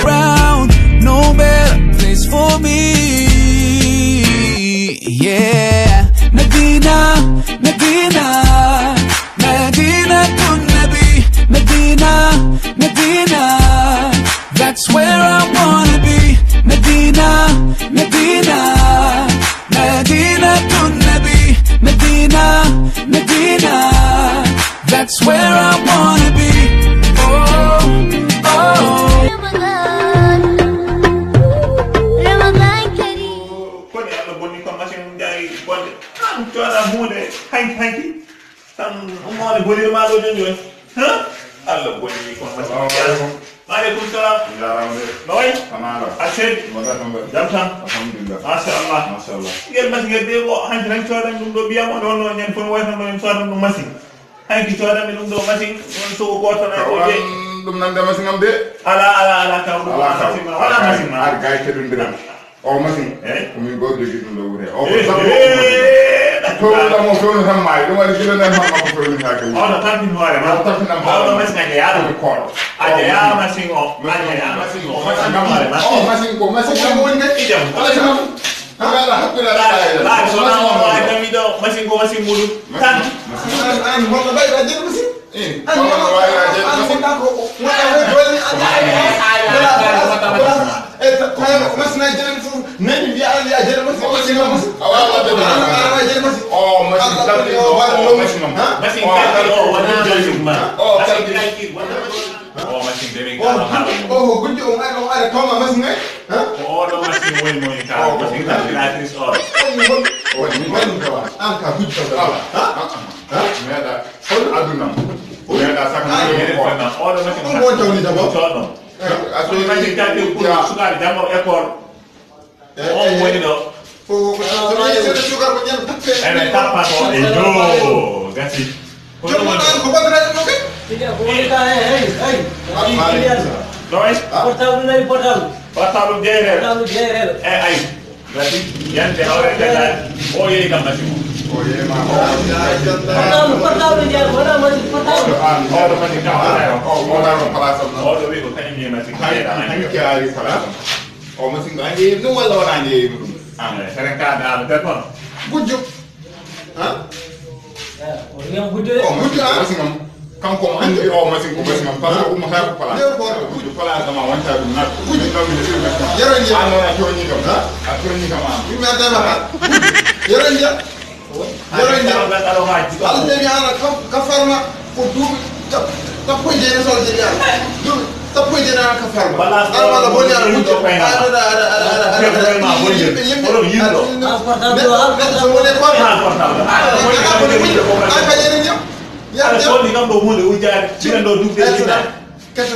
Round, no better place for me. Yeah, Medina, Medina, Medina to Nabi, Medina, Medina. That's where I wanna be. Medina, Medina, Medina to Nabi, Medina, Medina. That's where I wanna be. Oh, oh. Hanky. Tan umone bolire ma do jonjo. Allah bonni ko ma. Maaleykum salam. Jaaraama. Noy? Tamara. Asedi. Mata tambe. Jam tan. Alhamdulillah. Mashallah. Mashallah. Ngel mas ngel de ko hanki tan codan dum do biyamo don non nyen fon waytan non codan dum machine. Hanki codan dum do machine on so goto na ko je. Dum nan dama singam de. Ala taw do machine. Wala machine. Ar gaay te dum diram. O machine. Eh? Ko mi go jogi dum do wure. O ko la mo ko no hamay do wala jilo na hamma ko ni hakali. Ona tan bin hoore ma. Tan na ma. Ona machine ga yaado ko. Aja ya machine o. Aja ya machine o. Machine ga hoore ma. O machine ko woni ne Idem. ala sama. Ala hakula la. La so na mo ay kami do machine ko machine mudu. Tan. An mo bay la jël machine. An mo bay la jël machine. Ko mo ay dole masina jël fu nañu bi ala ya jël machine wala jël machine oh machine tamit oh machine Machine ka o wala jël ma. Machine ay ki wala o machine demi ka ha. oh guddi o ay o ay toma machine ha O do machine woni moy ka machine ka gratis or. oh ni man ko an ka guddi ko ha meda hol aduna meda sakana O do machine ko mo tawni dabo no. Aso machine ka ke pour suka jango école. O woni do. ko so sugar ko ñam tapé Ene tappa to e do gati. Ko do mo ko badra no ke Dois? Portable. Portable jere. Ay. Gati yante hawre daga o yeri kam machine. oh ye ma Portable dia, mana masih portable. O do machine ka wala. oh mo da no place am O do wi ko kany mi machine ka da. hanki ari kala o machine ga ngi no wala wala ngi dum Seren ka da telefon. gujju ha Yang gede. oh gujju machine am kan ko andi o machine ko machine am parce que mo ta ko pala gujju pala dama wanta dum na gujju no mi de yero ni ano na to ni kam ha a to ni kam mi ma da ma yero ni yero ni al de mi ana ka farma ko dum ta ko je ne sol je ya dum ta ko je na ka farma ala boni ala gujju Ada so ni kam do hunde ujjaade ci ndo dugde ci da. Kata